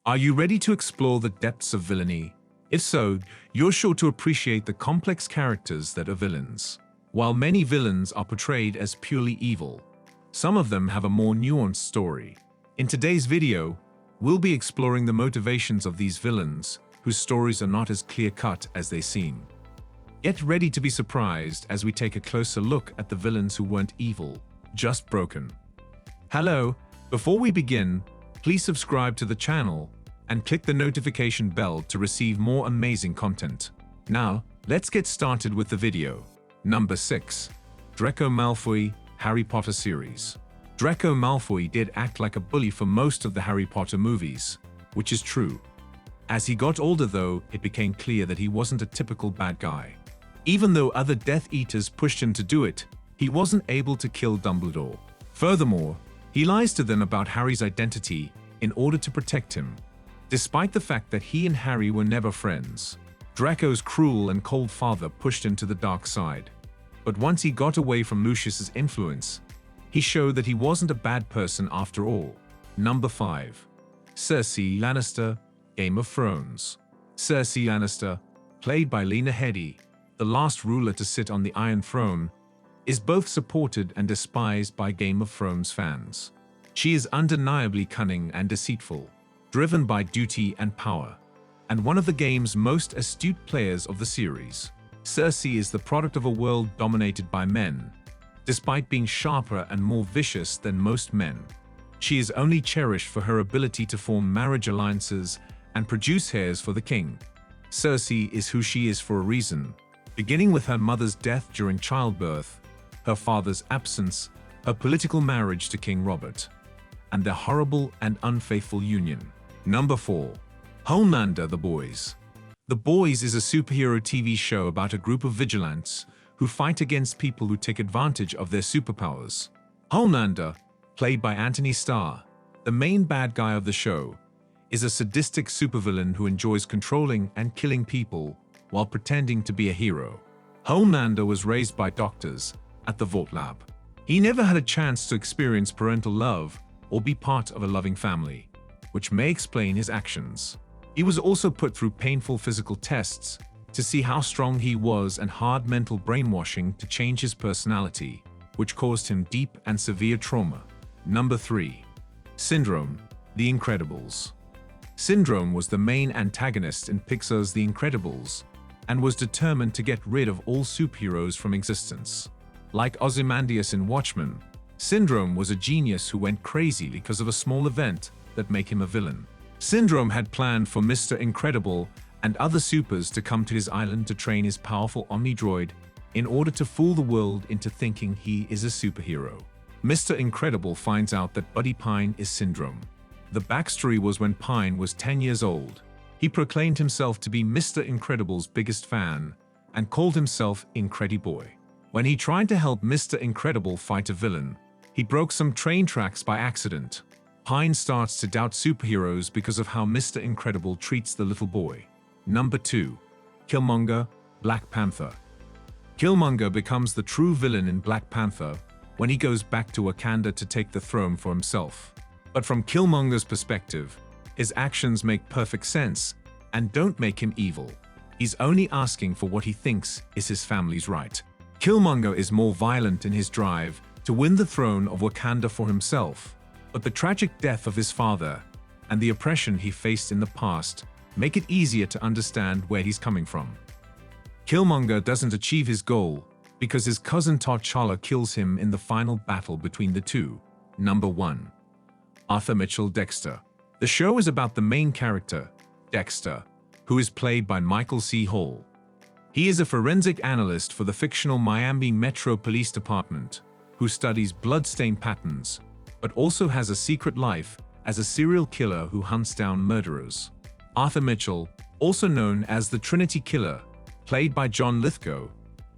Are you ready to explore the depths of villainy? If so, you're sure to appreciate the complex characters that are villains. While many villains are portrayed as purely evil, some of them have a more nuanced story. In today's video, we'll be exploring the motivations of these villains, whose stories are not as clear-cut as they seem. Get ready to be surprised as we take a closer look at the villains who weren't evil, just broken. Hello, before we begin, please subscribe to the channel and click the notification bell to receive more amazing content. Now, let's get started with the video. Number 6. Draco Malfoy, Harry Potter series. Draco Malfoy did act like a bully for most of the Harry Potter movies, which is true. As he got older though, it became clear that he wasn't a typical bad guy. Even though other Death Eaters pushed him to do it, he wasn't able to kill Dumbledore. Furthermore, he lies to them about Harry's identity in order to protect him, despite the fact that he and Harry were never friends. Draco's cruel and cold father pushed him to the dark side. But once he got away from Lucius's influence, he showed that he wasn't a bad person after all. Number 5. Cersei Lannister, Game of Thrones. Cersei Lannister, played by Lena Headey, the last ruler to sit on the Iron Throne, is both supported and despised by Game of Thrones fans. She is undeniably cunning and deceitful, driven by duty and power, and one of the game's most astute players of the series. Cersei is the product of a world dominated by men. Despite being sharper and more vicious than most men, she is only cherished for her ability to form marriage alliances and produce heirs for the king. Cersei is who she is for a reason, beginning with her mother's death during childbirth, her father's absence, her political marriage to King Robert, and their horrible and unfaithful union. Number 4. Homelander, The Boys. The Boys is a superhero TV show about a group of vigilantes who fight against people who take advantage of their superpowers. Homelander, played by Anthony Starr, the main bad guy of the show, is a sadistic supervillain who enjoys controlling and killing people while pretending to be a hero. Homelander was raised by doctors at the Vault Lab. He never had a chance to experience parental love or be part of a loving family, which may explain his actions. He was also put through painful physical tests to see how strong he was and hard mental brainwashing to change his personality, which caused him deep and severe trauma. Number 3. Syndrome, The Incredibles. Syndrome was the main antagonist in Pixar's The Incredibles and was determined to get rid of all superheroes from existence. Like Ozymandias in Watchmen, Syndrome was a genius who went crazy because of a small event that made him a villain. Syndrome had planned for Mr. Incredible and other supers to come to his island to train his powerful Omnidroid in order to fool the world into thinking he is a superhero. Mr. Incredible finds out that Buddy Pine is Syndrome. The backstory was when Pine was 10 years old. He proclaimed himself to be Mr. Incredible's biggest fan and called himself Incrediboy. When he tried to help Mr. Incredible fight a villain, he broke some train tracks by accident. Pine starts to doubt superheroes because of how Mr. Incredible treats the little boy. Number 2. Killmonger, Black Panther. Killmonger becomes the true villain in Black Panther when he goes back to Wakanda to take the throne for himself. But from Killmonger's perspective, his actions make perfect sense and don't make him evil. He's only asking for what he thinks is his family's right. Killmonger is more violent in his drive to win the throne of Wakanda for himself, but the tragic death of his father and the oppression he faced in the past make it easier to understand where he's coming from. Killmonger doesn't achieve his goal because his cousin T'Challa kills him in the final battle between the two. Number 1. Arthur Mitchell Dexter. The show is about the main character, Dexter, who is played by Michael C. Hall. He is a forensic analyst for the fictional Miami Metro Police Department, who studies bloodstain patterns, but also has a secret life as a serial killer who hunts down murderers. Arthur Mitchell, also known as the Trinity Killer, played by John Lithgow,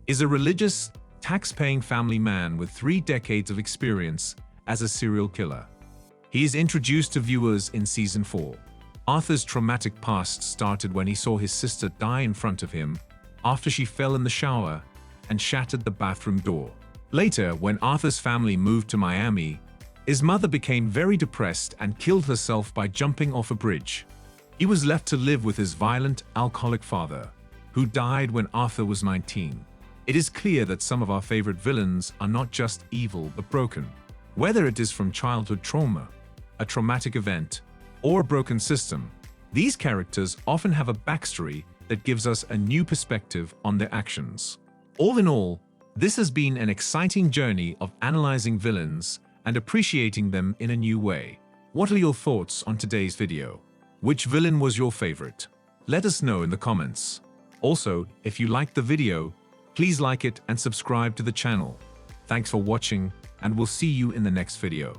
is a religious, tax-paying family man with 3 decades of experience as a serial killer. He is introduced to viewers in Season 4. Arthur's traumatic past started when he saw his sister die in front of him after she fell in the shower and shattered the bathroom door. Later, when Arthur's family moved to Miami, his mother became very depressed and killed herself by jumping off a bridge. He was left to live with his violent, alcoholic father, who died when Arthur was 19. It is clear that some of our favorite villains are not just evil but broken. Whether it is from childhood trauma, a traumatic event, or a broken system, these characters often have a backstory that gives us a new perspective on their actions. All in all, this has been an exciting journey of analyzing villains and appreciating them in a new way. What are your thoughts on today's video? Which villain was your favorite? Let us know in the comments. Also, if you liked the video, please like it and subscribe to the channel. Thanks for watching, and we'll see you in the next video.